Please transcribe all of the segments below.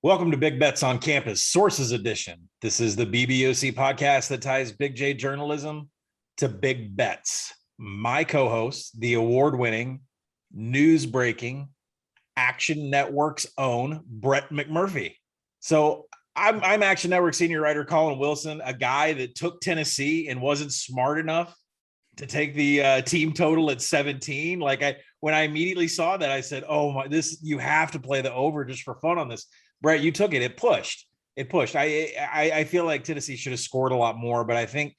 Welcome to Big Bets on Campus, Sources Edition. This is the BBOC podcast that ties Big J journalism to big bets. My co-host, the award-winning, news-breaking, Action Network's own Brett McMurphy. So I'm Action Network senior writer Collin Wilson, a guy that took Tennessee and wasn't smart enough to take the team total at 17. When I immediately saw that, I said, "Oh my, you have to play the over just for fun on this." Brett, you took it. It pushed. I feel like Tennessee should have scored a lot more, but I think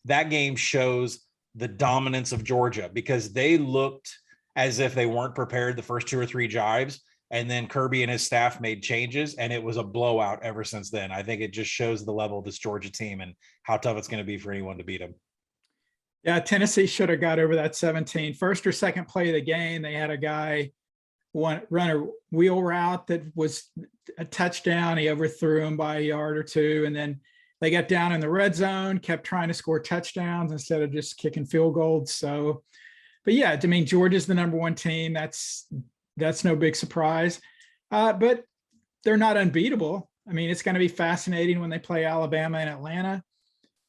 that game shows the dominance of Georgia because they looked as if they weren't prepared the first two or three drives, and then Kirby and his staff made changes, and it was a blowout ever since then. I think it just shows the level of this Georgia team and how tough it's going to be for anyone to beat them. Yeah, Tennessee should have got over that 17. First or second play of the game, they had a guy run a wheel route that was a touchdown. He overthrew him by a yard or two. And then they got down in the red zone, kept trying to score touchdowns instead of just kicking field goals. So, but yeah, I mean, Georgia's the number one team. That's no big surprise. But they're not unbeatable. I mean, it's going to be fascinating when they play Alabama and Atlanta.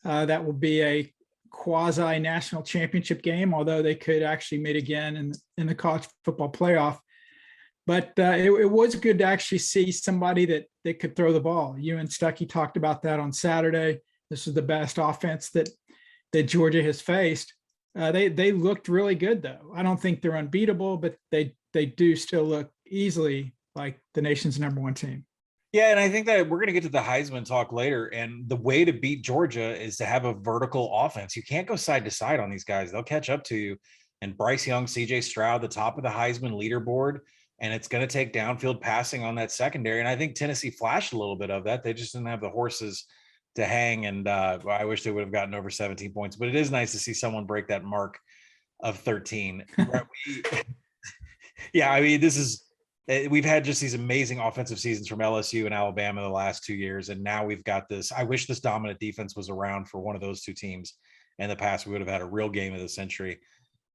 That will be a quasi national championship game, although they could actually meet again in the college football playoff. But it was good to actually see somebody that could throw the ball. You and Stuckey talked about that on Saturday. This is the best offense that Georgia has faced. They looked really good, though. I don't think they're unbeatable, but they do still look easily like the nation's number one team. Yeah, and I think that we're going to get to the Heisman talk later. And the way to beat Georgia is to have a vertical offense. You can't go side to side on these guys. They'll catch up to you. And Bryce Young, CJ Stroud, the top of the Heisman leaderboard. And it's going to take downfield passing on that secondary. And I think Tennessee flashed a little bit of that. They just didn't have the horses to hang. And I wish they would have gotten over 17 points. But it is nice to see someone break that mark of 13. Yeah, I mean, we've had just these amazing offensive seasons from LSU and Alabama the last 2 years. And now we've got this. I wish this dominant defense was around for one of those two teams in the past. We would have had a real game of the century.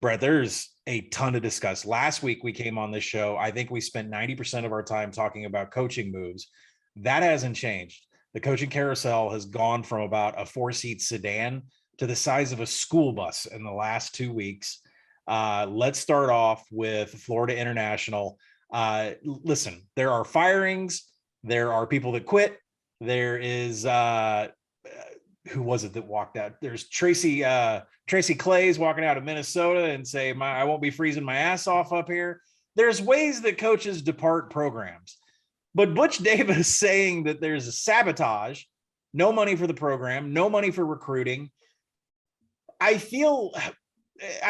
Brett, there's a ton to discuss. Last week we came on this show. I think we spent 90% of our time talking about coaching moves. That hasn't changed. The coaching carousel has gone from about a 4-seat sedan to the size of a school bus in the last 2 weeks. Let's start off with Florida International. Listen, there are firings. There are people that quit. There is who was it that walked out? There's Tracy Clays walking out of Minnesota and say, I won't be freezing my ass off up here. There's ways that coaches depart programs, but Butch Davis saying that there's a sabotage, no money for the program, no money for recruiting. I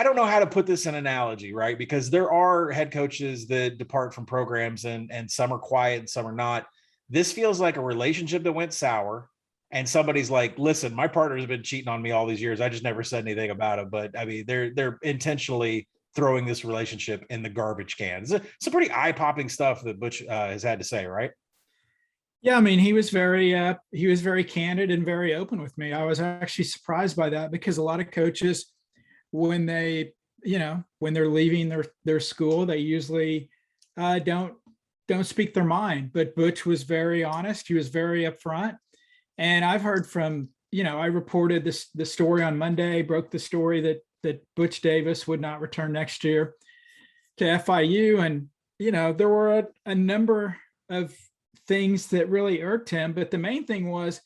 don't know how to put this in analogy, right? Because there are head coaches that depart from programs and some are quiet and some are not. This feels like a relationship that went sour. And somebody's like, listen, my partner's been cheating on me all these years. I just never said anything about it. But I mean, they're intentionally throwing this relationship in the garbage can. It's some pretty eye-popping stuff that Butch has had to say, right? Yeah, I mean, he was very candid and very open with me. I was actually surprised by that because a lot of coaches, when they're leaving their school, they usually don't speak their mind. But Butch was very honest. He was very upfront. And I've heard from, I reported the story on Monday, broke the story that Butch Davis would not return next year to FIU. And, there were a number of things that really irked him. But the main thing was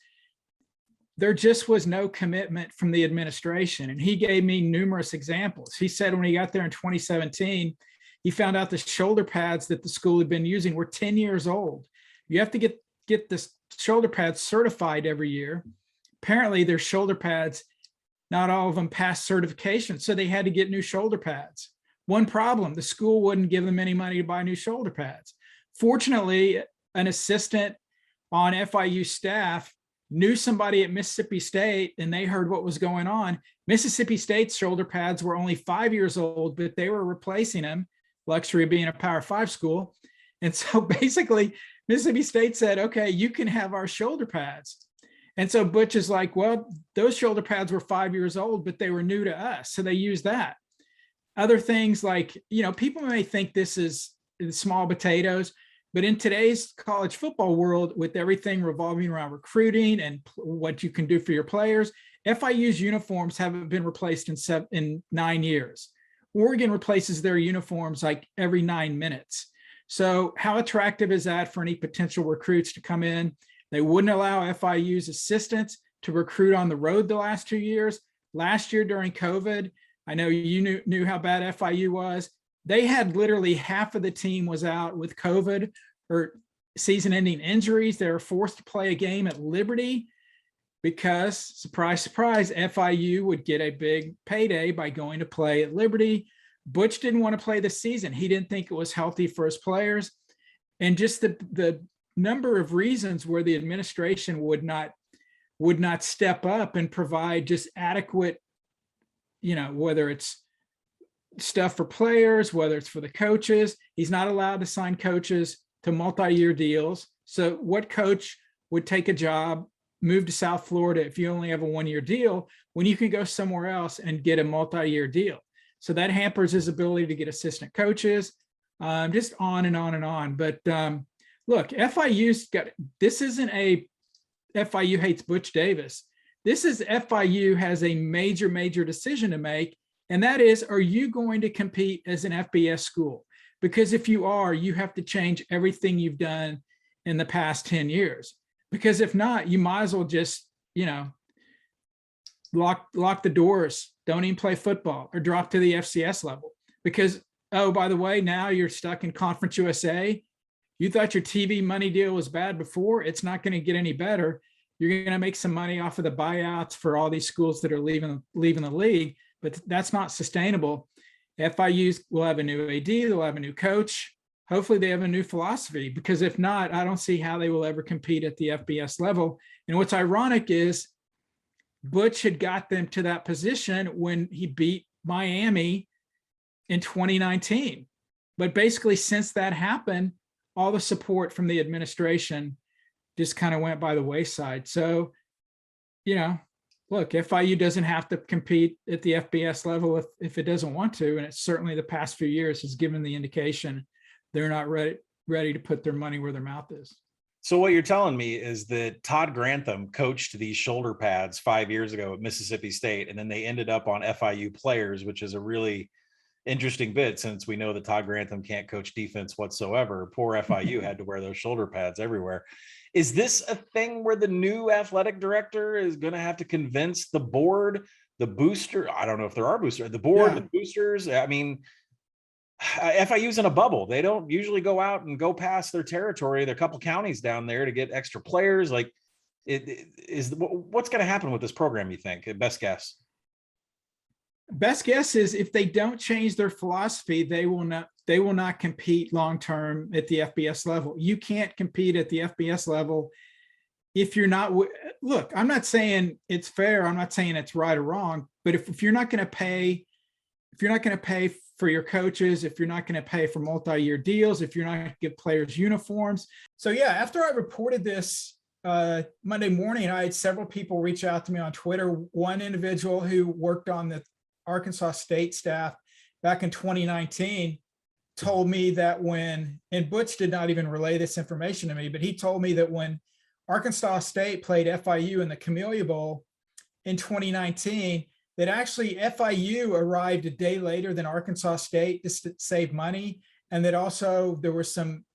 there just was no commitment from the administration. And he gave me numerous examples. He said when he got there in 2017, he found out the shoulder pads that the school had been using were 10 years old. You have to get this shoulder pads certified every year. Apparently their shoulder pads, not all of them passed certification. So they had to get new shoulder pads. One problem, the school wouldn't give them any money to buy new shoulder pads. Fortunately, an assistant on FIU staff knew somebody at Mississippi State and they heard what was going on. Mississippi State's shoulder pads were only 5 years old, but they were replacing them, luxury of being a Power 5 school. And so basically Mississippi State said, okay, you can have our shoulder pads. And so Butch is like, well, those shoulder pads were 5 years old, but they were new to us. So they used that. Other things like, people may think this is small potatoes. But in today's college football world, with everything revolving around recruiting and what you can do for your players, FIU's uniforms haven't been replaced in 9 years. Oregon replaces their uniforms like every 9 minutes. So how attractive is that for any potential recruits to come in? They wouldn't allow FIU's assistants to recruit on the road the last 2 years. Last year during COVID, I know you knew how bad FIU was. They had literally half of the team was out with COVID or season-ending injuries. They were forced to play a game at Liberty because, surprise, surprise, FIU would get a big payday by going to play at Liberty. Butch didn't want to play this season. He didn't think it was healthy for his players. And just the number of reasons where the administration would not step up and provide just adequate, whether it's stuff for players, whether it's for the coaches. He's not allowed to sign coaches to multi-year deals. So what coach would take a job, move to South Florida if you only have a 1-year deal, when you can go somewhere else and get a multi-year deal? So that hampers his ability to get assistant coaches, just on and on and on. But look, FIU's got, this isn't a FIU hates Butch Davis. This is FIU has a major, major decision to make. And that is, are you going to compete as an FBS school? Because if you are, you have to change everything you've done in the past 10 years. Because if not, you might as well just, lock the doors, don't even play football or drop to the FCS level. Because, oh, by the way, now you're stuck in Conference USA. You thought your TV money deal was bad before. It's not going to get any better. You're going to make some money off of the buyouts for all these schools that are leaving the league. But that's not sustainable. FIU will have a new AD, they'll have a new coach. Hopefully they have a new philosophy, because if not, I don't see how they will ever compete at the FBS level. And what's ironic is Butch had got them to that position when he beat Miami in 2019. But basically since that happened, all the support from the administration just kind of went by the wayside. So, look, FIU doesn't have to compete at the FBS level if it doesn't want to. And it's certainly the past few years has given the indication they're not ready to put their money where their mouth is. So what you're telling me is that Todd Grantham coached these shoulder pads 5 years ago at Mississippi State, and then they ended up on FIU players, which is a really interesting bit, since we know that Todd Grantham can't coach defense whatsoever. Poor FIU had to wear those shoulder pads everywhere. Is this a thing where the new athletic director is going to have to convince the board, the booster? I don't know if there are boosters, the board, the boosters. I mean, FIU's in a bubble. They don't usually go out and go past their territory. There are a couple counties down there to get extra players. Like, what's going to happen with this program, you think? Best guess. Best guess is if they don't change their philosophy, they will not compete long-term at the FBS level. You can't compete at the FBS level if you're not, look, I'm not saying it's fair. I'm not saying it's right or wrong, but if you're not going to pay, for your coaches, if you're not going to pay for multi-year deals, if you're not going to give players uniforms. So yeah, after I reported this Monday morning, I had several people reach out to me on Twitter. One individual who worked on the Arkansas State staff back in 2019 told me that and Butch did not even relay this information to me, but he told me that when Arkansas State played FIU in the Camellia Bowl in 2019, that actually FIU arrived a day later than Arkansas State to save money. And that also there were some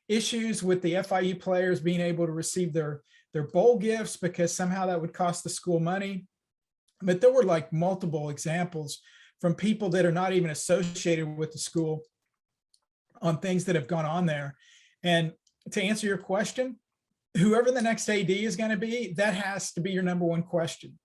issues with the FIU players being able to receive their bowl gifts, because somehow that would cost the school money. But there were like multiple examples from people that are not even associated with the school on things that have gone on there. And to answer your question, whoever the next AD is going to be, that has to be your number one question.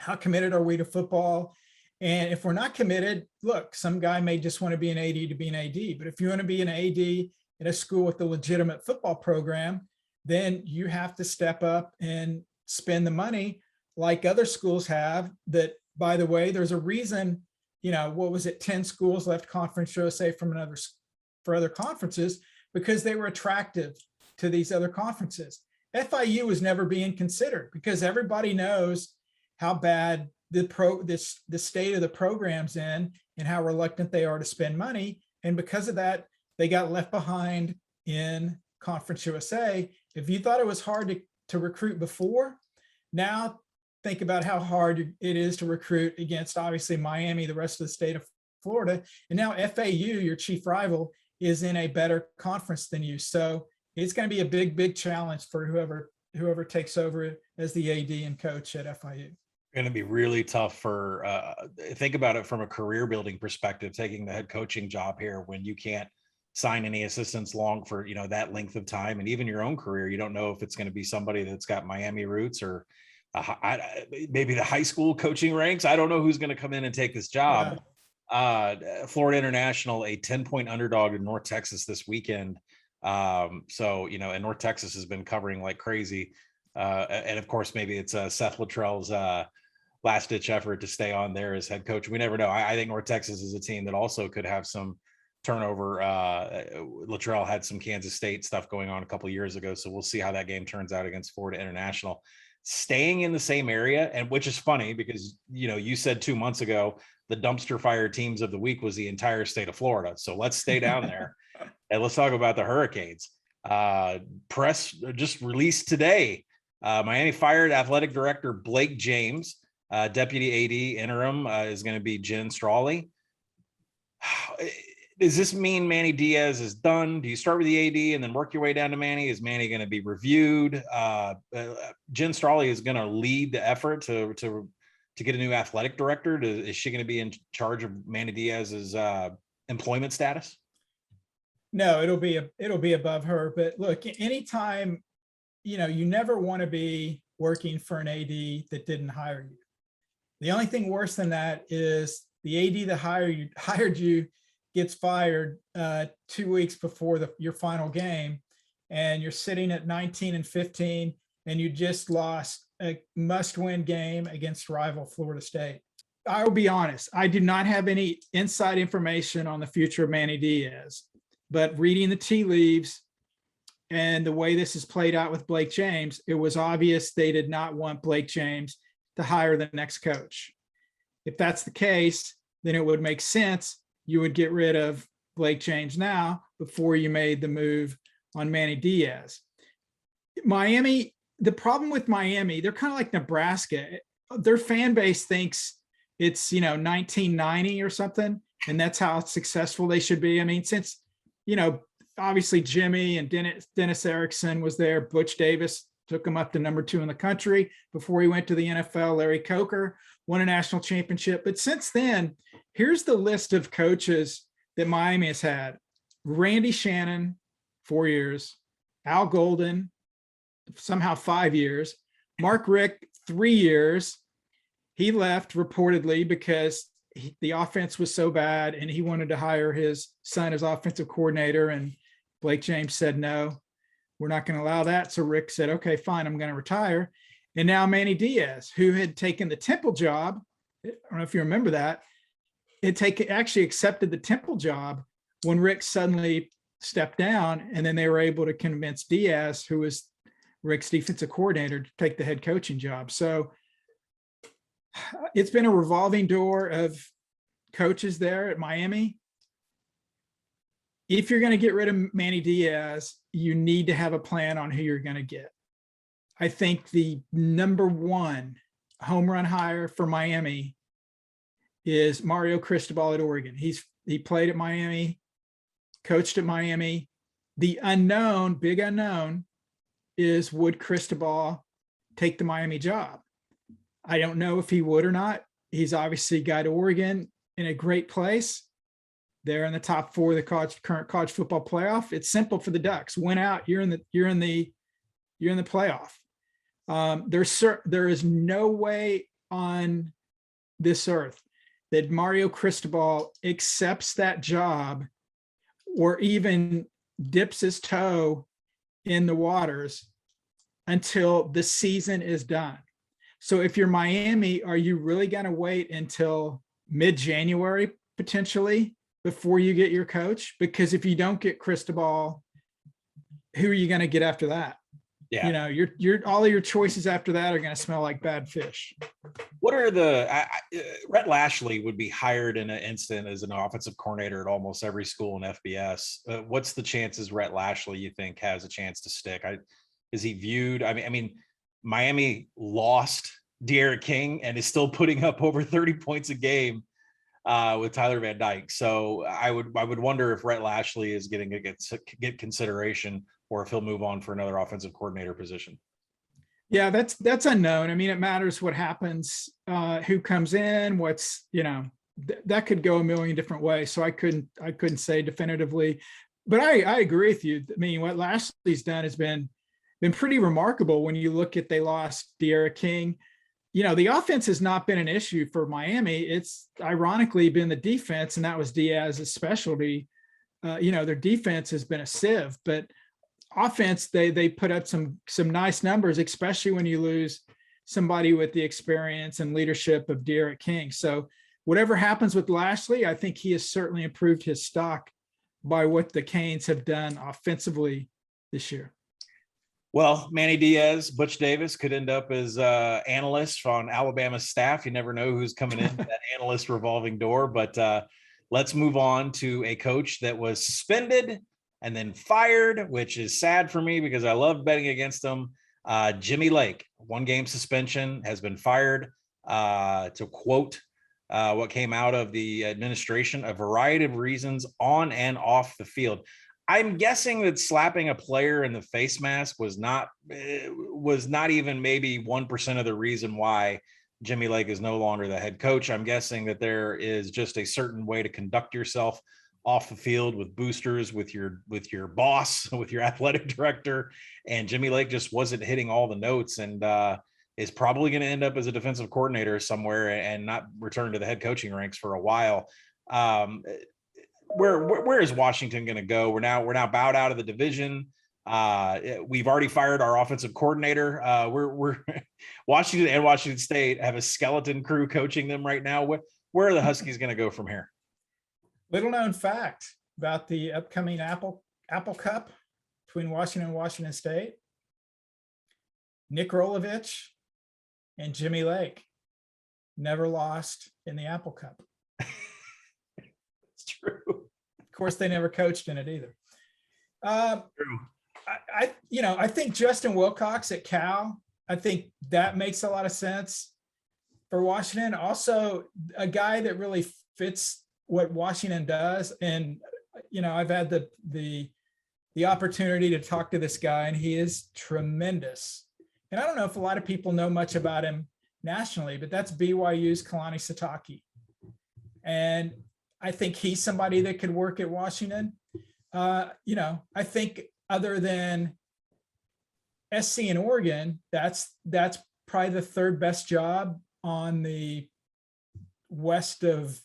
How committed are we to football? And if we're not committed, look, some guy may just want to be an AD to be an AD. But if you want to be an AD at a school with a legitimate football program, then you have to step up and spend the money like other schools have. That, by the way, there's a reason, 10 schools left Conference USA for other conferences, because they were attractive to these other conferences. FIU was never being considered because everybody knows how bad the state of the program's in and how reluctant they are to spend money. And because of that, They got left behind in Conference USA. If you thought it was hard to recruit before, now think about how hard it is to recruit against, obviously, Miami, the rest of the state of Florida. And now FAU, your chief rival, is in a better conference than you. So it's going to be a big challenge for whoever takes over as the AD and coach at FIU. Going to be really tough for think about it from a career building perspective, taking the head coaching job here when you can't sign any assistants long for, you know, that length of time. And even your own career, you don't know if it's going to be somebody that's got Miami roots or maybe the high school coaching ranks. I don't know who's going to come in and take this job. Florida International, a 10-point underdog in North Texas this weekend. So, you know, and North Texas has been covering like crazy. And of course, maybe it's Seth Luttrell's last ditch effort to stay on there as head coach. We never know. I think North Texas is a team that also could have some turnover. Luttrell had some Kansas State stuff going on a couple of years ago. So we'll see how that game turns out against Florida International. Staying in the same area, and which is funny because, you know, you said 2 months ago, the dumpster fire teams of the week was the entire state of Florida. So let's stay down there and let's talk about the Hurricanes. Press just released today. Miami fired athletic director Blake James. Deputy AD interim is going to be Jen Strawley. Does this mean Manny Diaz is done? Do you start with the AD and then work your way down to Manny? Is Manny going to be reviewed? Jen Strawley is going to lead the effort to get a new athletic director. Is she going to be in charge of Manny Diaz's employment status? No, it'll be above her. But look, anytime, you know, you never want to be working for an AD that didn't hire you. The only thing worse than that is the AD that hired you gets fired 2 weeks before your final game, and you're sitting at 19-15, and you just lost a must-win game against rival Florida State. I will be honest, I do not have any inside information on the future of Manny Diaz, but reading the tea leaves and the way this is played out with Blake James, it was obvious they did not want Blake James to hire the next coach. If that's the case, then it would make sense you would get rid of Blake James now before you made the move on Manny Diaz. Miami, the problem with Miami, they're kind of like Nebraska. Their fan base thinks it's, you know, 1990 or something, and that's how successful they should be. I mean, since, you know, obviously Jimmy and Dennis Erickson was there, Butch Davis took him up to number 2 in the country before he went to the NFL. Larry Coker won a national championship. But since then, here's the list of coaches that Miami has had. Randy Shannon, 4 years. Al Golden, somehow 5 years. Mark Richt, 3 years. He left reportedly because the offense was so bad and he wanted to hire his son as offensive coordinator. And Blake James said, no, we're not going to allow that. So Rick said, okay, fine, I'm going to retire. And now Manny Diaz, who had taken the Temple job, I don't know if you remember that, actually accepted the Temple job when Rick suddenly stepped down, and then they were able to convince Diaz, who was Rick's defensive coordinator, to take the head coaching job. So it's been a revolving door of coaches there at Miami. If you're going to get rid of Manny Diaz, you need to have a plan on who you're going to get. I think the number one home run hire for Miami is Mario Cristobal at Oregon. He played at Miami, coached at Miami. The unknown, big unknown, is would Cristobal take the Miami job? I don't know if he would or not. He's obviously got Oregon in a great place. They're in the top 4 of the current college football playoff. It's simple for the Ducks. Win out, you're in the playoff. There is no way on this earth that Mario Cristobal accepts that job or even dips his toe in the waters until the season is done. So if you're Miami, are you really going to wait until mid-January potentially before you get your coach? Because if you don't get Cristobal, who are you going to get after that? Yeah. Your all of your choices after that are going to smell like bad fish. What are Rhett Lashley would be hired in an instant as an offensive coordinator at almost every school in FBS. What's the chances Rhett Lashley, you think, has a chance to stick? Is he viewed? I mean, Miami lost De'Aaron King and is still putting up over 30 points a game with Tyler Van Dyke. So I would wonder if Rhett Lashley is getting to get consideration, or if he'll move on for another offensive coordinator position. Yeah, that's unknown. I mean, it matters what happens, who comes in, that could go a million different ways. So I couldn't say definitively, but I agree with you. I mean, what Lashley's done has been pretty remarkable when you look at, they lost De'Aaron King. The offense has not been an issue for Miami. It's ironically been the defense, and that was Diaz's specialty. Their defense has been a sieve, but offense, they put up some nice numbers, especially when you lose somebody with the experience and leadership of De'Aaron King. So whatever happens with Lashley, I think he has certainly improved his stock by what the Canes have done offensively this year. Well, Manny Diaz, Butch Davis could end up as analyst on Alabama's staff. You never know who's coming in that analyst revolving door. But let's move on to a coach that was suspended and then fired, which is sad for me because I love betting against him. Jimmy Lake, 1-game suspension, has been fired. To quote what came out of the administration, a variety of reasons on and off the field. I'm guessing that slapping a player in the face mask was not even maybe 1% of the reason why Jimmy Lake is no longer the head coach. I'm guessing that there is just a certain way to conduct yourself off the field with boosters, with your boss, with your athletic director, and Jimmy Lake just wasn't hitting all the notes, and is probably going to end up as a defensive coordinator somewhere and not return to the head coaching ranks for a while. Where is Washington going to go? We're now bowed out of the division. We've already fired our offensive coordinator. We're Washington and Washington State have a skeleton crew coaching them right now. Where are the Huskies going to go from here? Little known fact about the upcoming Apple Cup between Washington and Washington State. Nick Rolovich and Jimmy Lake never lost in the Apple Cup. It's true. Of course, they never coached in it either. True. I think Justin Wilcox at Cal, I think that makes a lot of sense for Washington. Also, a guy that really fits what Washington does. And, I've had the opportunity to talk to this guy, and he is tremendous. And I don't know if a lot of people know much about him nationally, but that's BYU's Kalani Sitake. And I think he's somebody that could work at Washington. I think other than SC and Oregon, that's probably the third best job on the west of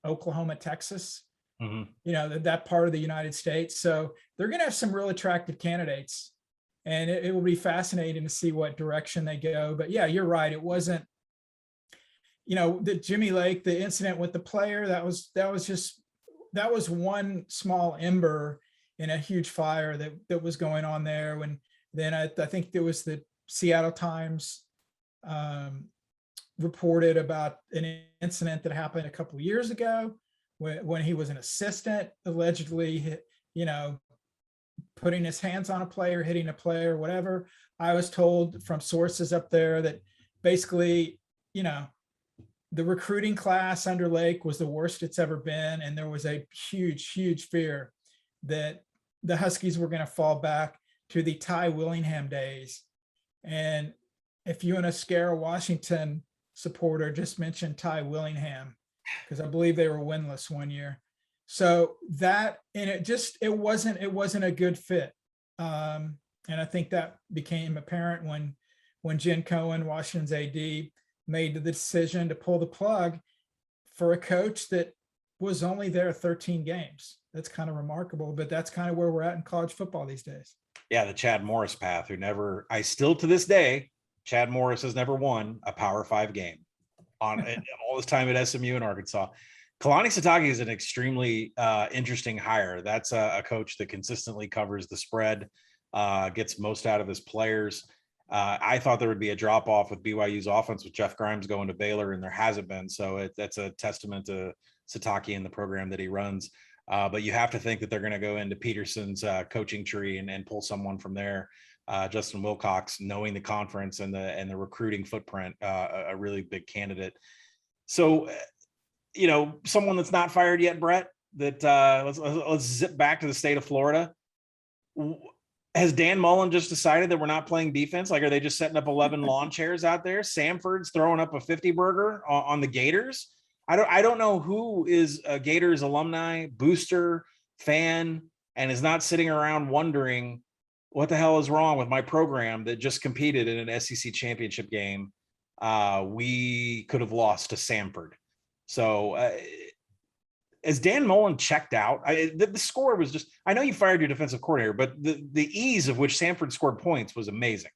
Oklahoma, Texas, that part of the United States. So they're going to have some real attractive candidates, and it will be fascinating to see what direction they go. But yeah, you're right. It wasn't, the Jimmy Lake, the incident with the player, that was one small ember in a huge fire that was going on there. Then I think there was the Seattle Times reported about an incident that happened a couple of years ago when he was an assistant, allegedly, putting his hands on a player, hitting a player, whatever. I was told from sources up there that basically, the recruiting class under Lake was the worst it's ever been. And there was a huge, huge fear that the Huskies were going to fall back to the Ty Willingham days. And if you want to scare a Washington supporter, just mention Ty Willingham, because I believe they were winless one year. So it wasn't a good fit. And I think that became apparent when Jen Cohen, Washington's AD, made the decision to pull the plug for a coach that was only there 13 games. That's kind of remarkable, but that's kind of where we're at in college football these days. Yeah, the Chad Morris path, to this day, Chad Morris has never won a Power 5 game on all his time at SMU and Arkansas. Kalani Sitake is an extremely interesting hire. That's a coach that consistently covers the spread. gets most out of his players. I thought there would be a drop off with BYU's offense with Jeff Grimes going to Baylor, and there hasn't been. So that's a testament to Satake and the program that he runs. But you have to think that they're going to go into Peterson's coaching tree and pull someone from there. Justin Wilcox, knowing the conference and the recruiting footprint, a really big candidate. So, someone that's not fired yet, Brett, that let's zip back to the state of Florida. Has Dan Mullen just decided that we're not playing defense? Like, are they just setting up 11 lawn chairs out there? Samford's throwing up a 50 burger on the Gators. I don't know who is a Gators alumni, booster, fan, and is not sitting around wondering what the hell is wrong with my program that just competed in an SEC championship game. We could have lost to Samford. So as Dan Mullen checked out, the score was just, I know you fired your defensive coordinator, but the ease of which Samford scored points was amazing.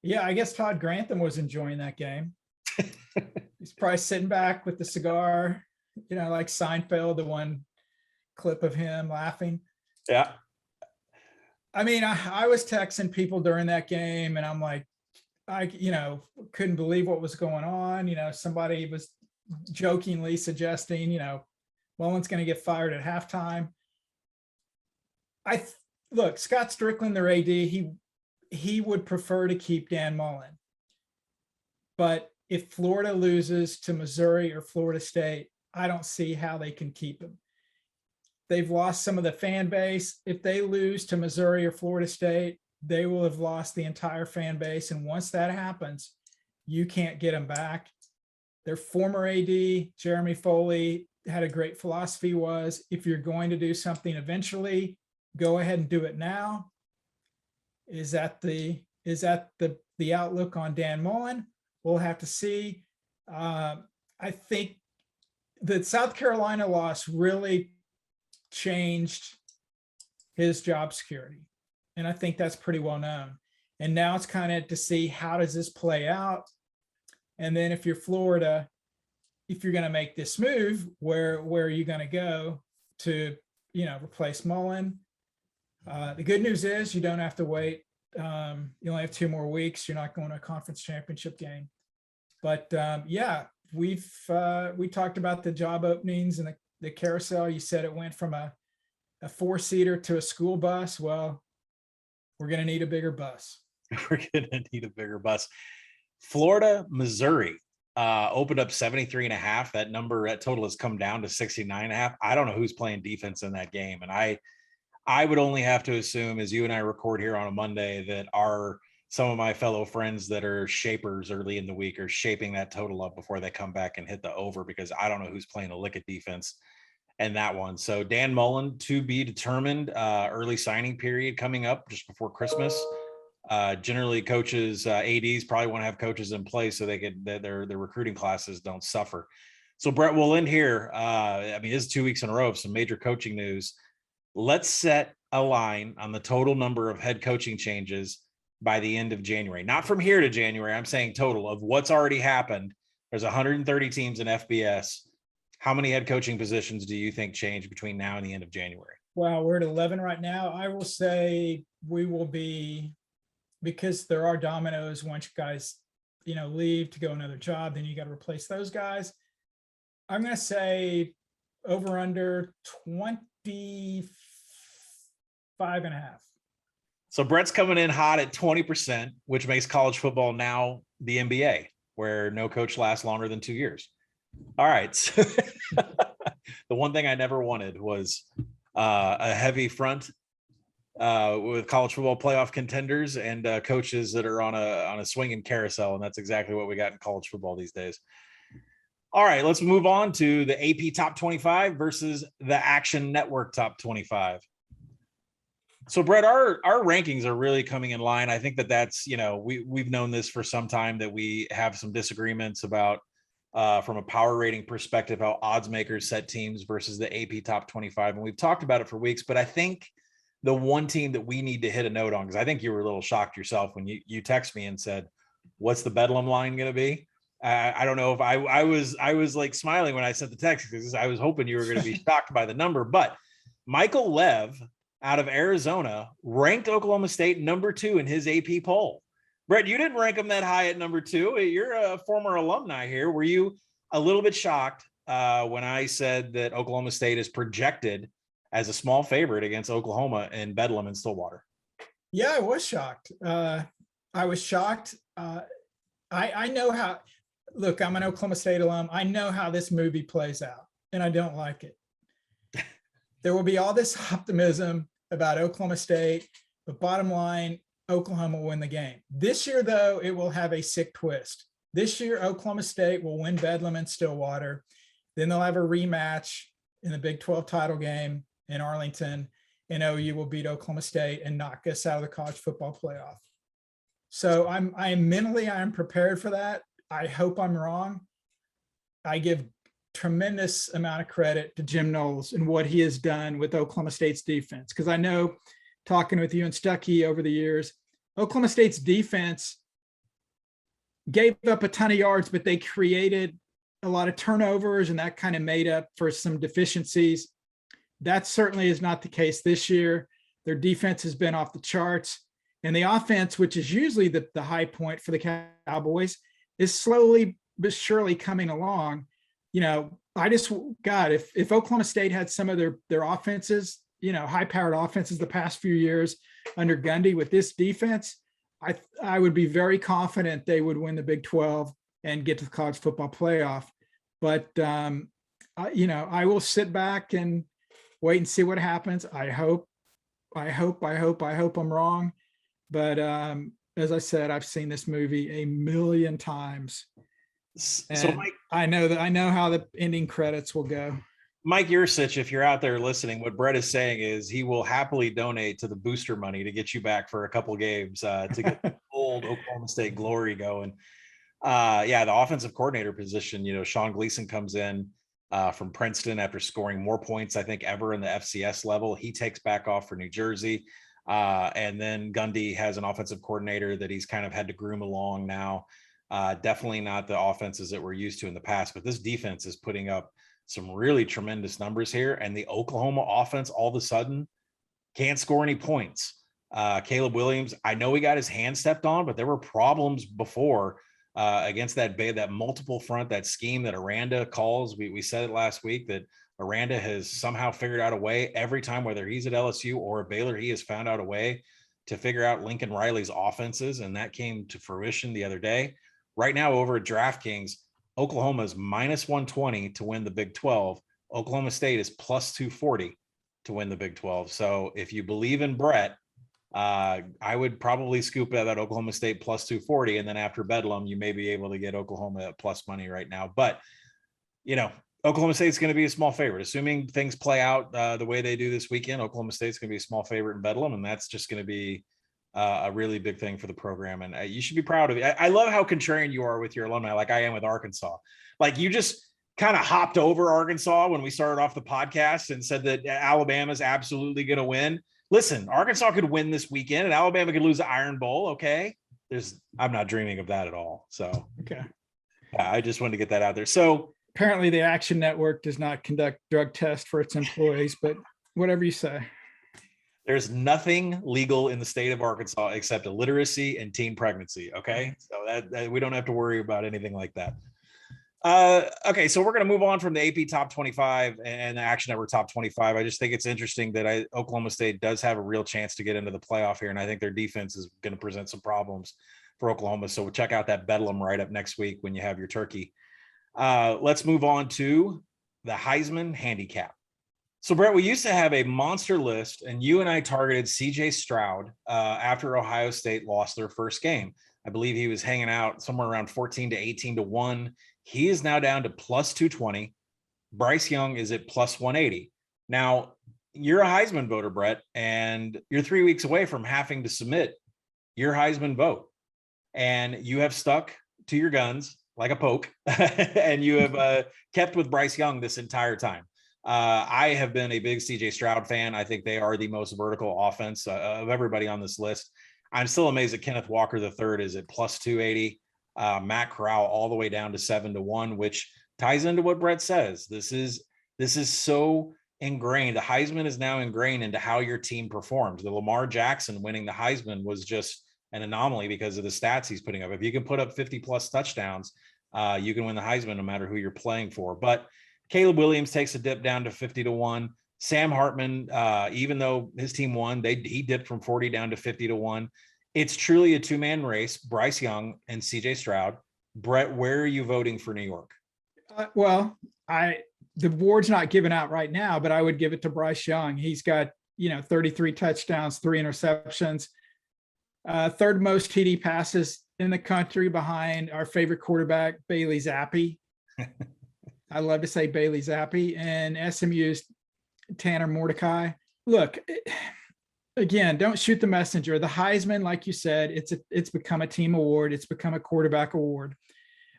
Yeah, I guess Todd Grantham was enjoying that game. He's probably sitting back with the cigar, like Seinfeld, the one clip of him laughing. Yeah. I mean, I was texting people during that game, and I'm like, I couldn't believe what was going on. Somebody was jokingly suggesting, Mullen's going to get fired at halftime. Look, Scott Strickland, their AD, he would prefer to keep Dan Mullen. But if Florida loses to Missouri or Florida State, I don't see how they can keep him. They've lost some of the fan base. If they lose to Missouri or Florida State, they will have lost the entire fan base. And once that happens, you can't get them back. Their former AD, Jeremy Foley, had a great philosophy was, if you're going to do something eventually, go ahead and do it now. Is that the outlook on Dan Mullen? We'll have to see. I think the South Carolina loss really changed his job security. And I think that's pretty well known. And now it's kind of to see, how does this play out? And then if you're Florida, if you're going to make this move, where are you going to go to, replace Mullen? The good news is you don't have to wait. You only have 2 more weeks. You're not going to a conference championship game. But we talked about the job openings and the carousel. You said it went from a 4-seater to a school bus. Well, we're going to need a bigger bus. We're going to need a bigger bus. Florida, Missouri opened up 73.5. That total has come down to 69.5. I don't know who's playing defense in that game. And I would only have to assume, as you and I record here on a Monday, that some of my fellow friends that are shapers early in the week are shaping that total up before they come back and hit the over, because I don't know who's playing a lick of defense in that one. So Dan Mullen, to be determined, early signing period coming up just before Christmas. Generally coaches, ADs probably want to have coaches in place so their recruiting classes don't suffer. So Brett, we'll end here. This is 2 weeks in a row of some major coaching news. Let's set a line on the total number of head coaching changes by the end of January. Not from here to January. I'm saying total of what's already happened. There's 130 teams in FBS. How many head coaching positions do you think change between now and the end of January? Well, we're at 11 right now. I will say we will be, because there are dominoes once guys, leave to go another job, then you got to replace those guys. I'm going to say over under 25.5. So Brett's coming in hot at 20%, which makes college football now the NBA, where no coach lasts longer than 2 years. All right. So the one thing I never wanted was a heavy front with college football playoff contenders and coaches that are on a swinging carousel. And that's exactly what we got in college football these days. All right, let's move on to the AP top 25 versus the Action Network top 25. So Brett, our rankings are really coming in line. I think that's, we've known this for some time, that we have some disagreements about from a power rating perspective, how odds makers set teams versus the AP top 25. And we've talked about it for weeks, but I think the one team that we need to hit a note on, because I think you were a little shocked yourself when you text me and said, what's the Bedlam line going to be? I don't know if I was like smiling when I sent the text, because I was hoping you were going to be shocked by the number, but Michael Lev out of Arizona ranked Oklahoma State number 2 in his AP poll. Brett, you didn't rank them that high at number 2. You're a former alumni here. Were you a little bit shocked when I said that Oklahoma State is projected as a small favorite against Oklahoma in Bedlam and Stillwater? Yeah, I was shocked. I was shocked. I know how, look, I'm an Oklahoma State alum. I know how this movie plays out, and I don't like it. There will be all this optimism about Oklahoma State, but bottom line, Oklahoma will win the game. This year, though, it will have a sick twist. This year, Oklahoma State will win Bedlam and Stillwater. Then they'll have a rematch in the Big 12 title game in Arlington, and OU will beat Oklahoma State and knock us out of the college football playoff. So I'm prepared for that. I hope I'm wrong. I give tremendous amount of credit to Jim Knowles and what he has done with Oklahoma State's defense. Because I know, talking with you and Stuckey over the years, Oklahoma State's defense gave up a ton of yards, but they created a lot of turnovers, and that kind of made up for some deficiencies. That certainly is not the case this year. Their defense has been off the charts, and the offense, which is usually the high point for the Cowboys, is slowly but surely coming along. You know, if Oklahoma State had some of their offenses, you know, high-powered offenses the past few years under Gundy with this defense, I would be very confident they would win the Big 12 and get to the college football playoff. But, I will sit back and wait and see what happens. I hope I'm wrong. But as I said, I've seen this movie a million times. So Mike, I know how the ending credits will go. Mike Yursich, if you're out there listening, what Brett is saying is he will happily donate to the booster money to get you back for a couple games to get the old Oklahoma State glory going. The offensive coordinator position, you know, Sean Gleason comes in from Princeton after scoring more points, I think, ever in the FCS level. He takes back off for New Jersey. And then Gundy has an offensive coordinator that he's kind of had to groom along now. Definitely not the offenses that we're used to in the past, but this defense is putting up some really tremendous numbers here. And the Oklahoma offense all of a sudden can't score any points. Caleb Williams, I know he got his hand stepped on, but there were problems before against that multiple front, that scheme that Aranda calls. We said it last week that Aranda has somehow figured out a way every time, whether he's at LSU or at Baylor, he has found out a way to figure out Lincoln Riley's offenses. And that came to fruition the other day. Right now over at DraftKings, Oklahoma is minus 120 to win the Big 12. Oklahoma State is plus 240 to win the Big 12. So if you believe in Brett, I would probably scoop at that Oklahoma State plus 240. And then after Bedlam, you may be able to get Oklahoma at plus money right now. But, you know, Oklahoma State's going to be a small favorite. Assuming things play out the way they do this weekend, Oklahoma State's going to be a small favorite in Bedlam. And that's just going to be a really big thing for the program. And you should be proud of it. I love how contrarian you are with your alumni, like I am with Arkansas. Like you just kind of hopped over Arkansas when we started off the podcast and said that Alabama's absolutely going to win. Listen, Arkansas could win this weekend and Alabama could lose the Iron Bowl. Okay. I'm not dreaming of that at all. So, okay. I just wanted to get that out there. So apparently the Action Network does not conduct drug tests for its employees, but whatever you say. There's nothing legal in the state of Arkansas except illiteracy and teen pregnancy. Okay. So that we don't have to worry about anything like that. Okay. So we're going to move on from the AP top 25 and the Action Network top 25. I just think it's interesting that Oklahoma State does have a real chance to get into the playoff here. And I think their defense is going to present some problems for Oklahoma. So we'll check out that Bedlam right up next week when you have your turkey. Let's move on to the Heisman Handicap. So, Brett, we used to have a monster list, and you and I targeted C.J. Stroud after Ohio State lost their first game. I believe he was hanging out somewhere around 14 to 18 to 1. He is now down to plus 220. Bryce Young is at plus 180. Now, you're a Heisman voter, Brett, and you're 3 weeks away from having to submit your Heisman vote. And you have stuck to your guns like a poke, and you have kept with Bryce Young this entire time. I have been a big CJ Stroud fan. I think they are the most vertical offense of everybody on this list. I'm still amazed that Kenneth Walker III is at plus 280. Matt Corral all the way down to 7 to 1, which ties into what Brett says. This is so ingrained. The Heisman is now ingrained into how your team performs. The Lamar Jackson winning the Heisman was just an anomaly because of the stats he's putting up. If you can put up 50 plus touchdowns, you can win the Heisman no matter who you're playing for. But Caleb Williams takes a dip down to 50-1. Sam Hartman, even though his team won, he dipped from 40 down to 50-1. It's truly a two-man race, Bryce Young and CJ Stroud. Brett, where are you voting for New York? The board's not given out right now, but I would give it to Bryce Young. He's got, 33 touchdowns, 3 interceptions, third most TD passes in the country behind our favorite quarterback, Bailey Zappi. I love to say Bailey Zappi, and SMU's Tanner Mordecai. Look, again, don't shoot the messenger. The Heisman, like you said, it's become a team award. It's become a quarterback award.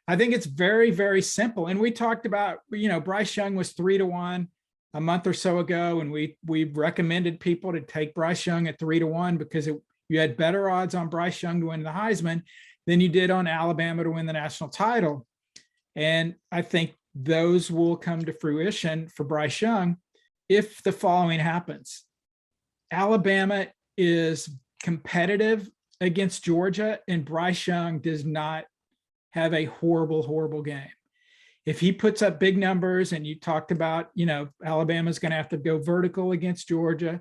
I think it's very, very simple. And we talked about, Bryce Young was 3-1 a month or so ago, and we recommended people to take Bryce Young at 3-1 because you had better odds on Bryce Young to win the Heisman than you did on Alabama to win the national title. And I think those will come to fruition for Bryce Young if the following happens. Alabama is competitive against Georgia, and Bryce Young does not have a horrible, horrible game. If he puts up big numbers, and you talked about, Alabama's going to have to go vertical against Georgia.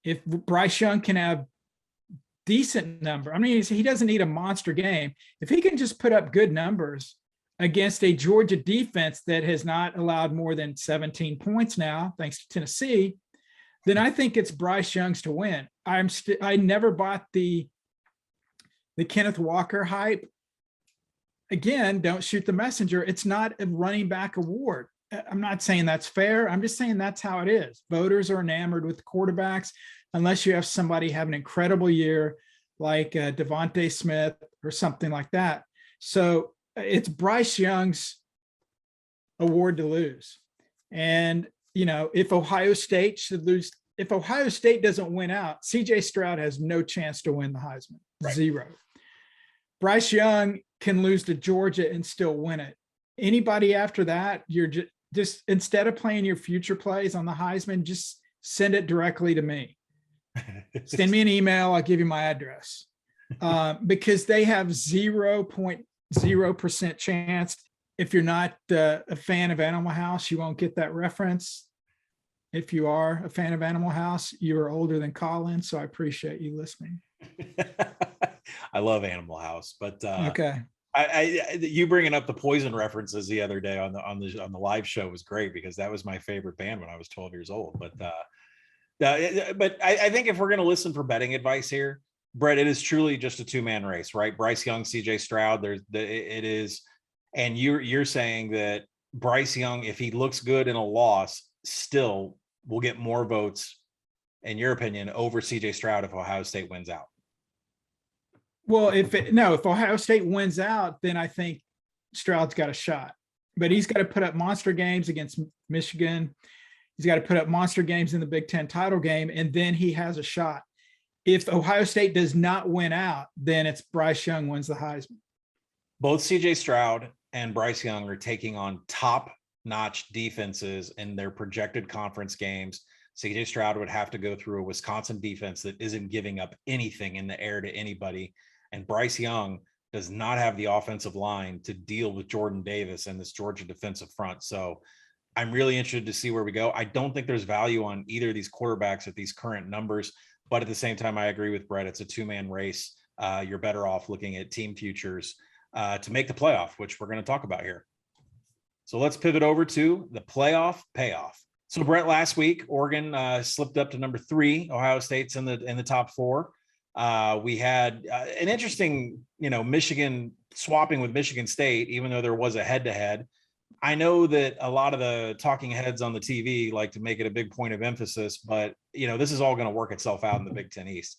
If Bryce Young can have decent number, he doesn't need a monster game. If he can just put up good numbers against a Georgia defense that has not allowed more than 17 points now, thanks to Tennessee, then I think it's Bryce Young's to win. I never bought the Kenneth Walker hype. Again, don't shoot the messenger. It's not a running back award. I'm not saying that's fair. I'm just saying that's how it is. Voters are enamored with quarterbacks unless you have somebody have an incredible year like Devontae Smith or something like that. So it's Bryce Young's award to lose. And, if Ohio State should lose, if Ohio State doesn't win out, CJ Stroud has no chance to win the Heisman. Right. 0. Bryce Young can lose to Georgia and still win it. Anybody after that, you're just instead of playing your future plays on the Heisman, just send it directly to me. Send me an email. I'll give you my address, because they have 0.0% chance. If you're not a fan of Animal House, you won't get that reference. If you are a fan of Animal House, you are older than Collin, so I appreciate you listening. I love Animal House, but okay. You bringing up the Poison references the other day on the live show was great, because that was my favorite band when I was 12 years old. But I think if we're going to listen for betting advice here, Brett, it is truly just a two-man race, right? Bryce Young, CJ Stroud. It is, and you're saying that Bryce Young, if he looks good in a loss, still will get more votes, in your opinion, over CJ Stroud if Ohio State wins out. Well, if Ohio State wins out, then I think Stroud's got a shot. But he's got to put up monster games against Michigan. He's got to put up monster games in the Big Ten title game, and then he has a shot. If Ohio State does not win out, then it's Bryce Young wins the Heisman. Both CJ Stroud and Bryce Young are taking on top-notch defenses in their projected conference games. CJ Stroud would have to go through a Wisconsin defense that isn't giving up anything in the air to anybody. And Bryce Young does not have the offensive line to deal with Jordan Davis and this Georgia defensive front. So I'm really interested to see where we go. I don't think there's value on either of these quarterbacks at these current numbers, but at the same time, I agree with Brett. It's a two-man race. You're better off looking at team futures to make the playoff, which we're going to talk about here. So let's pivot over to the playoff payoff. So Brett, last week, Oregon slipped up to number 3. Ohio State's in the top 4. We had an interesting, Michigan swapping with Michigan State, even though there was a head-to-head. I know that a lot of the talking heads on the TV like to make it a big point of emphasis, but, this is all going to work itself out in the Big Ten East.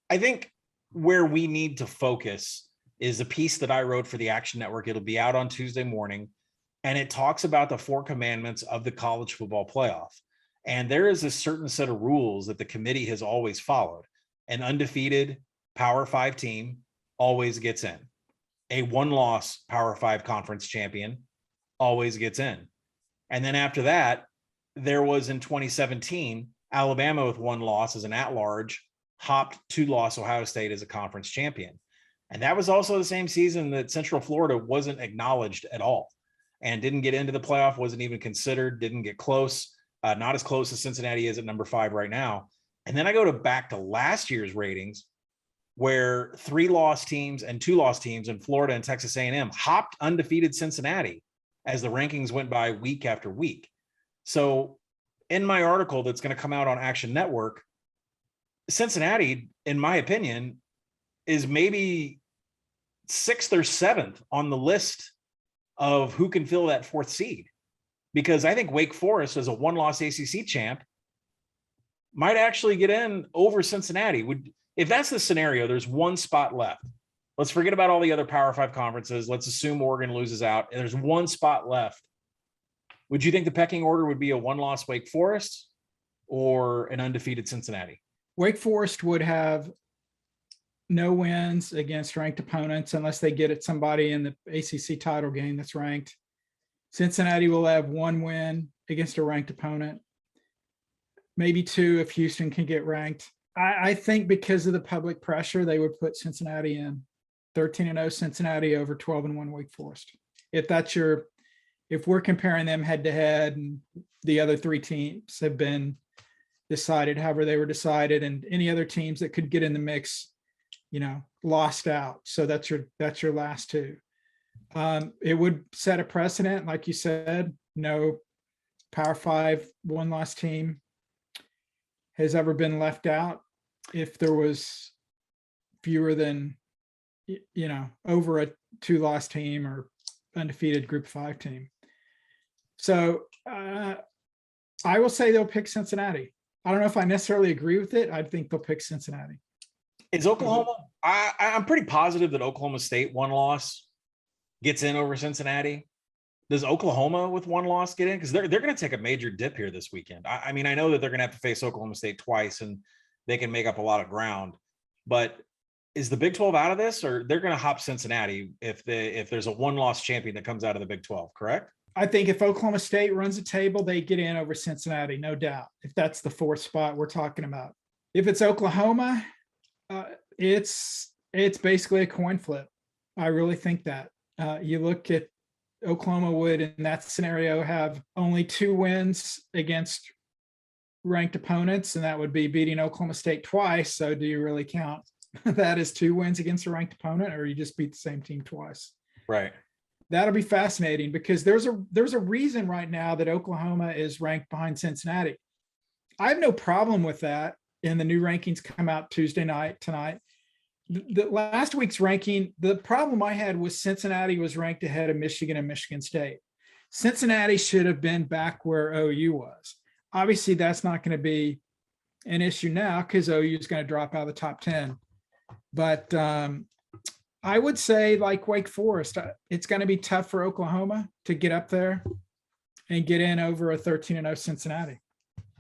I think where we need to focus is a piece that I wrote for the Action Network. It'll be out on Tuesday morning. And it talks about the 4 commandments of the college football playoff. And there is a certain set of rules that the committee has always followed. An undefeated Power 5 team always gets in. A 1-loss Power 5 conference champion always gets in. And then after that, there was in 2017, Alabama with one loss as an at-large hopped 2-loss Ohio State as a conference champion. And that was also the same season that Central Florida wasn't acknowledged at all and didn't get into the playoff, wasn't even considered, didn't get close, not as close as Cincinnati is at number 5 right now. And then I go back to last year's ratings, where 3-loss teams and 2-loss teams in Florida and Texas A&M hopped undefeated Cincinnati as the rankings went by week after week. So in my article that's going to come out on Action Network, Cincinnati, in my opinion, is maybe 6th or 7th on the list of who can fill that 4th seed. Because I think Wake Forest, as a 1-loss ACC champ, might actually get in over Cincinnati. If that's the scenario, there's one spot left. Let's forget about all the other Power 5 conferences. Let's assume Oregon loses out, and there's one spot left. Would you think the pecking order would be a 1-loss Wake Forest or an undefeated Cincinnati? Wake Forest would have no wins against ranked opponents unless they get at somebody in the ACC title game that's ranked. Cincinnati will have 1 win against a ranked opponent, maybe 2 if Houston can get ranked. I think because of the public pressure, they would put Cincinnati in 13-0 Cincinnati over 12-1 Wake Forest. If we're comparing them head to head, and the other 3 teams have been decided however they were decided, and any other teams that could get in the mix, lost out. So that's your last 2. It would set a precedent, like you said. No Power 5 1-loss team has ever been left out if there was fewer than, over a 2-loss team or undefeated Group 5 team. So I will say they'll pick Cincinnati. I don't know if I necessarily agree with it. I think they'll pick Cincinnati. Is Oklahoma? I'm pretty positive that Oklahoma State 1-loss gets in over Cincinnati. Does Oklahoma with 1 loss get in? Because they're going to take a major dip here this weekend. I mean, I know that they're going to have to face Oklahoma State twice, and they can make up a lot of ground. But is the Big 12 out of this, or they're going to hop Cincinnati if there's a 1-loss champion that comes out of the Big 12? Correct. I think if Oklahoma State runs the table, they get in over Cincinnati, no doubt. If that's the 4th spot we're talking about. If it's Oklahoma, it's basically a coin flip. I really think that. You look at Oklahoma would, in that scenario, have only 2 wins against ranked opponents, and that would be beating Oklahoma State twice. So do you really count that as 2 wins against a ranked opponent, or you just beat the same team twice? Right. That'll be fascinating, because there's a reason right now that Oklahoma is ranked behind Cincinnati. I have no problem with that. And the new rankings come out Tuesday night tonight. The last week's ranking, the problem I had was Cincinnati was ranked ahead of Michigan and Michigan State. Cincinnati should have been back where OU was. Obviously, that's not going to be an issue now because OU is going to drop out of the top 10. But I would say, like Wake Forest, it's going to be tough for Oklahoma to get up there and get in over a 13-0 Cincinnati.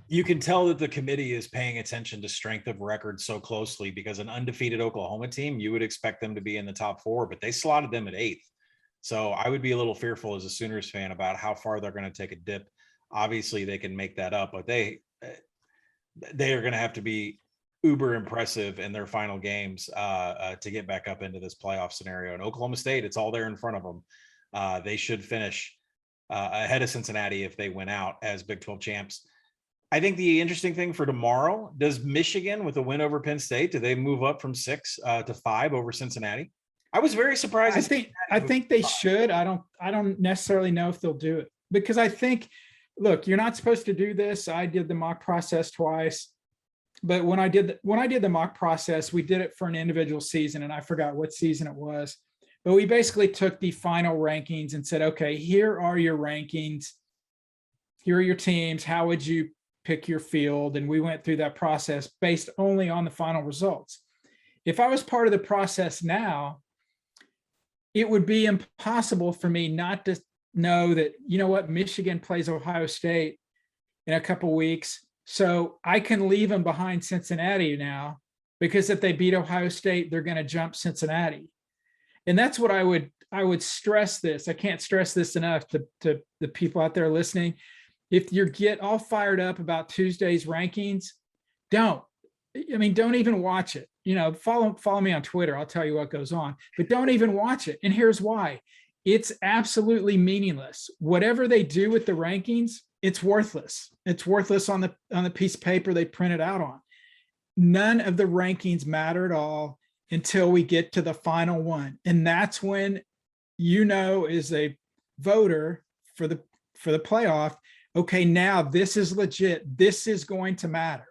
You can tell that the committee is paying attention to strength of record so closely, because an undefeated Oklahoma team, you would expect them to be in the top 4, but they slotted them at 8th. So I would be a little fearful as a Sooners fan about how far they're going to take a dip. Obviously they can make that up, but they are going to have to be uber impressive in their final games to get back up into this playoff scenario. And Oklahoma State, it's all there in front of them. They should finish ahead of Cincinnati if they win out as Big 12 champs. I think the interesting thing for tomorrow, does Michigan, with a win over Penn State, do they move up from 6 to 5 over Cincinnati? I was very surprised. I think they should. I don't necessarily know if they'll do it, because I think, look, you're not supposed to do this. I did the mock process twice, but when I did the mock process, we did it for an individual season, and I forgot what season it was. But we basically took the final rankings and said, okay, here are your rankings. Here are your teams. How would you pick your field? And we went through that process based only on the final results. If I was part of the process now, it would be impossible for me not to know that, you know what, Michigan plays Ohio State in a couple of weeks. So I can leave them behind Cincinnati now, because if they beat Ohio State, they're going to jump Cincinnati. And that's what I would stress this. I can't stress this enough to the people out there listening. if you get all fired up about Tuesday's rankings, don't. I mean, don't even watch it. Follow me on Twitter. I'll tell you what goes on, but don't even watch it. And here's why. It's absolutely meaningless. Whatever they do with the rankings, it's worthless. It's worthless on the piece of paper they print it out on. None of the rankings matter at all until we get to the final one. And that's when, as a voter for the playoff, okay, now this is legit. This is going to matter.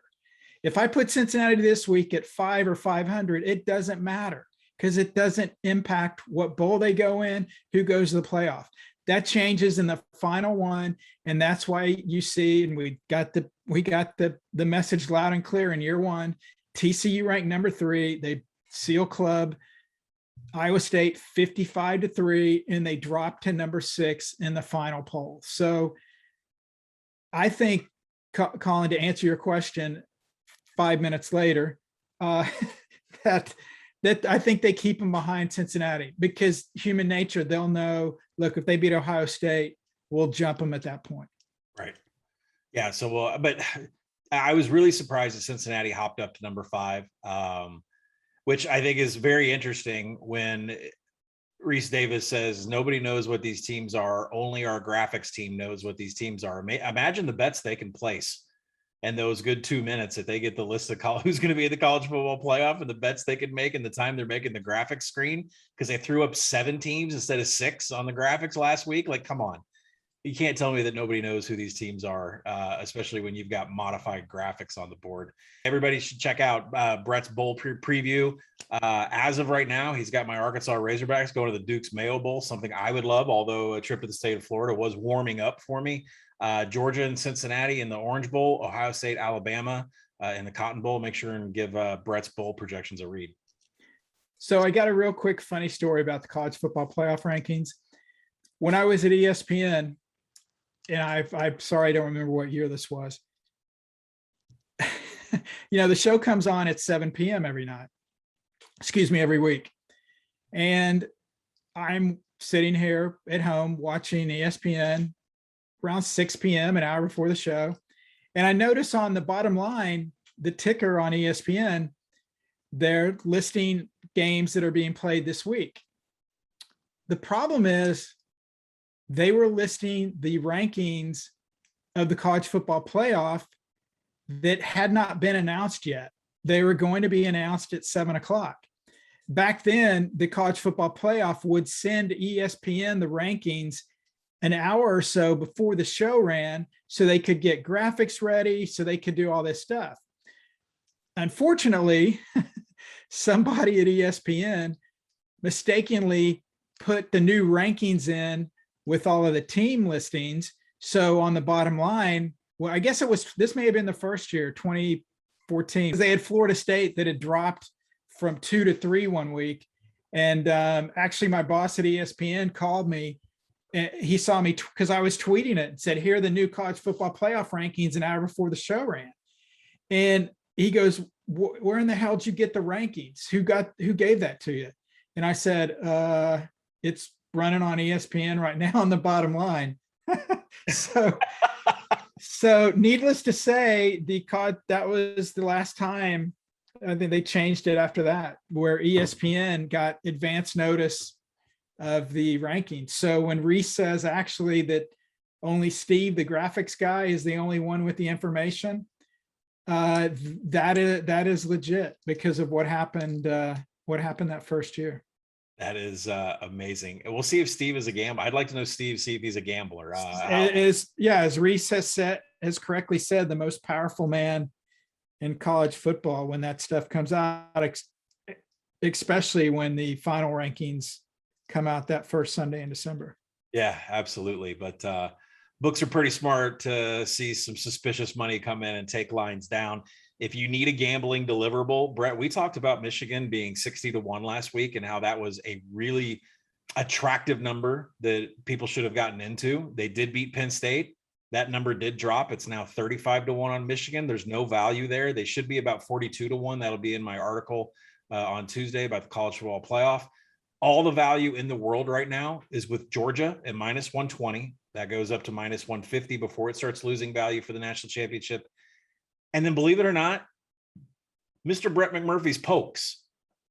If I put Cincinnati this week at 5 or 500, it doesn't matter because it doesn't impact what bowl they go in, who goes to the playoff. That changes in the final one, and that's why you see, and we got the message loud and clear in year one. TCU ranked number 3. They seal club Iowa State 55-3, and they dropped to number 6 in the final poll. So I think, Collin, to answer your question 5 minutes later, that I think they keep them behind Cincinnati because human nature, they'll know, look, if they beat Ohio State, we'll jump them at that point. Right. Yeah. So, but I was really surprised that Cincinnati hopped up to number 5, which I think is very interesting when Reese Davis says nobody knows what these teams are. Only our graphics team knows what these teams are. Imagine the bets they can place and those good 2 minutes that they get the list of who's going to be in the college football playoff and the bets they can make in the time they're making the graphics screen because they threw up 7 teams instead of 6 on the graphics last week. Like, come on. You can't tell me that nobody knows who these teams are, especially when you've got modified graphics on the board. Everybody should check out Brett's bowl preview. As of right now, he's got my Arkansas Razorbacks going to the Duke's Mayo Bowl, something I would love, although a trip to the state of Florida was warming up for me. Georgia and Cincinnati in the Orange Bowl, Ohio State, Alabama in the Cotton Bowl. Make sure and give Brett's bowl projections a read. So I got a real quick funny story about the college football playoff rankings. When I was at ESPN, and I'm sorry, I don't remember what year this was. The show comes on at 7 p.m. every week. And I'm sitting here at home watching ESPN around 6 p.m., an hour before the show. And I notice on the bottom line, the ticker on ESPN, they're listing games that are being played this week. The problem is they were listing the rankings of the college football playoff that had not been announced yet. They were going to be announced at 7:00. Back then, the college football playoff would send ESPN the rankings an hour or so before the show ran so they could get graphics ready, so they could do all this stuff. Unfortunately, somebody at ESPN mistakenly put the new rankings in with all of the team listings. So on the bottom line, well, I guess this may have been the first year, 2014. They had Florida State that had dropped from 2 to 3 one week. And actually my boss at ESPN called me and he saw me because I was tweeting it and said, here are the new college football playoff rankings an hour before the show ran. And he goes, where in the hell did you get the rankings? Who gave that to you? And I said, it's running on ESPN right now on the bottom line. So needless to say, that was the last time. I think they changed it after that, where ESPN got advance notice of the rankings. So when Reese says actually that only Steve, the graphics guy, is the only one with the information, that is legit because of what happened that first year. That is amazing. And we'll see if Steve is a gambler. I'd like to know see if he's a gambler. As Reese has correctly said, the most powerful man in college football when that stuff comes out, especially when the final rankings come out that first Sunday in December. Yeah, absolutely. But books are pretty smart to see some suspicious money come in and take lines down. If you need a gambling deliverable, Brett, we talked about Michigan being 60-1 last week and how that was a really attractive number that people should have gotten into. They did beat Penn State. That number did drop. It's now 35-1 on Michigan. There's no value there. They should be about 42-1. That'll be in my article on Tuesday about the college football playoff. All the value in the world right now is with Georgia at -120, That goes up to minus 150 before it starts losing value for the national championship. And then, believe it or not, Mr. Brett McMurphy's Pokes,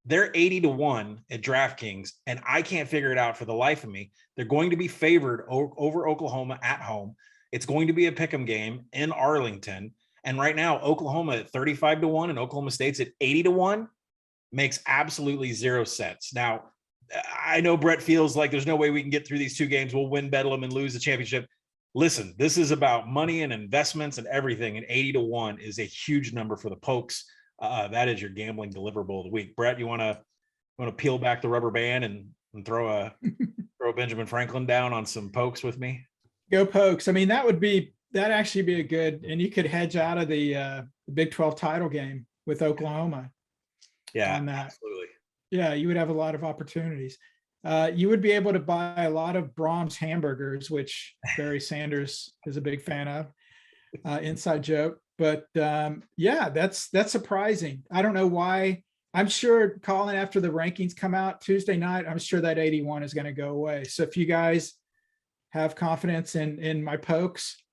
they're 80-1 at DraftKings, and I can't figure it out for the life of me. They're going to be favored over Oklahoma at home. It's going to be a pick'em game in Arlington. And right now, Oklahoma at 35-1 and Oklahoma State's at 80-1 makes absolutely zero sense. Now, I know Brett feels like there's no way we can get through these two games. We'll win Bedlam and lose the championship. Listen, this is about money and investments and everything. And 80-1 is a huge number for the Pokes. That is your gambling deliverable of the week. Brett, you want to peel back the rubber band and throw Benjamin Franklin down on some Pokes with me? Go Pokes. I mean, that'd actually be a good, and you could hedge out of the Big 12 title game with Oklahoma. Yeah, on that. Absolutely. Yeah, you would have a lot of opportunities. You would be able to buy a lot of Brahms hamburgers, which Barry Sanders is a big fan of. Inside joke. But yeah, that's surprising. I don't know why. I'm sure, Collin, after the rankings come out Tuesday night, I'm sure that 81 is going to go away. So if you guys have confidence in my Pokes,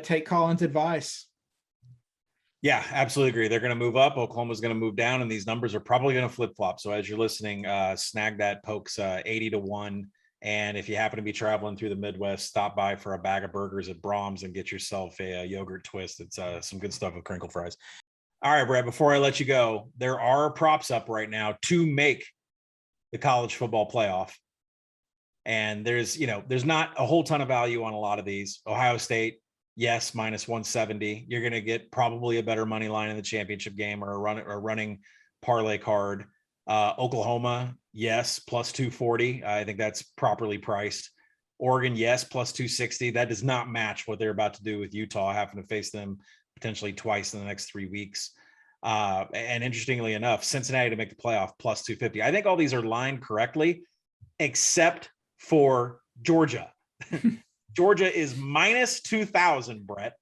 take Collin's advice. Yeah, absolutely agree. They're going to move up. Oklahoma's going to move down, and these numbers are probably going to flip flop. So as you're listening, snag that Pokes 80-1. And if you happen to be traveling through the Midwest, stop by for a bag of burgers at Brahms and get yourself a yogurt twist. It's some good stuff with crinkle fries. All right, Brad, before I let you go, there are props up right now to make the college football playoff. And there's not a whole ton of value on a lot of these. Ohio State, yes, minus 170. You're going to get probably a better money line in the championship game or a running parlay card. Oklahoma, yes, plus 240. I think that's properly priced. Oregon, yes, plus 260. That does not match what they're about to do with Utah, having to face them potentially twice in the next 3 weeks. And interestingly enough, Cincinnati to make the playoff, plus 250. I think all these are lined correctly, except for Georgia. Georgia is minus 2,000, Brett.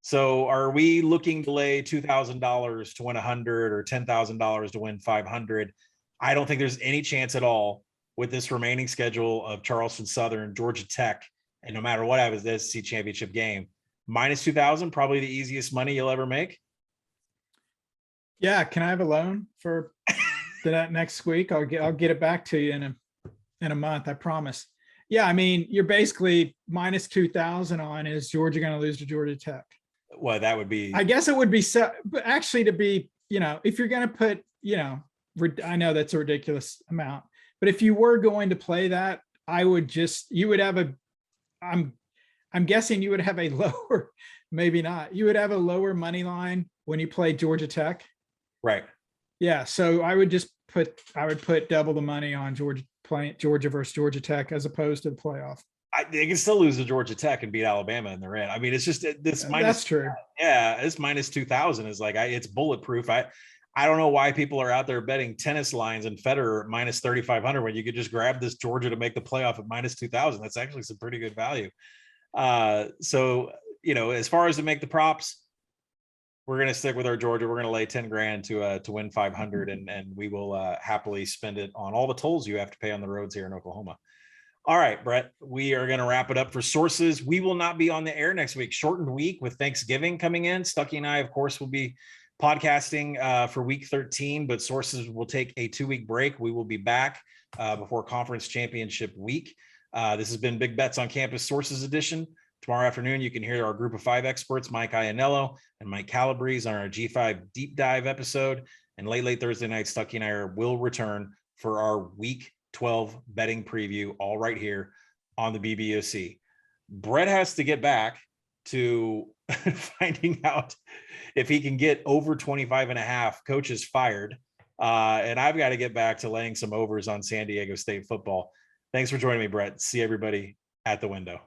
So are we looking to lay $2,000 to win 100 or $10,000 to win 500? I don't think there's any chance at all with this remaining schedule of Charleston Southern, Georgia Tech, and no matter what happens, the SEC championship game. Minus 2,000, probably the easiest money you'll ever make. Yeah, can I have a loan for that next week? I'll get it back to you in a month, I promise. Yeah, I mean, you're basically minus 2,000 on is Georgia going to lose to Georgia Tech? Well, that would be. I guess it would be so, but actually to be, if you're going to put, I know that's a ridiculous amount, but if you were going to play that, I'm guessing you would have a lower, maybe not. You would have a lower money line when you play Georgia Tech. Right. Yeah. So I would put double the money on Georgia versus Georgia Tech as opposed to the playoff. They can still lose to Georgia Tech and beat Alabama and they're in. I mean, it's just this minus. That's true. Yeah, this minus 2,000 is like it's bulletproof. I don't know why people are out there betting tennis lines and Federer at minus 3,500 when you could just grab this Georgia to make the playoff at minus 2,000. That's actually some pretty good value. So as far as to make the props, we're going to stick with our Georgia. We're going to lay 10 grand to win 500, and we will happily spend it on all the tolls you have to pay on the roads here in Oklahoma. All right, Brett, we are going to wrap it up for sources. We will not be on the air next week. Shortened week with Thanksgiving coming in. Stuckey and I, of course, will be podcasting for week 13, but sources will take a 2-week break. We will be back before conference championship week. This has been Big Bets on Campus Sources Edition. Tomorrow afternoon, you can hear our group of 5 experts, Mike Iannello and Mike Calabrese, on our G5 deep dive episode. And late Thursday night, Stuckey and I will return for our week 12 betting preview, all right here on the BBOC. Brett has to get back to finding out if he can get over 25.5 coaches fired. And I've got to get back to laying some overs on San Diego State football. Thanks for joining me, Brett. See everybody at the window.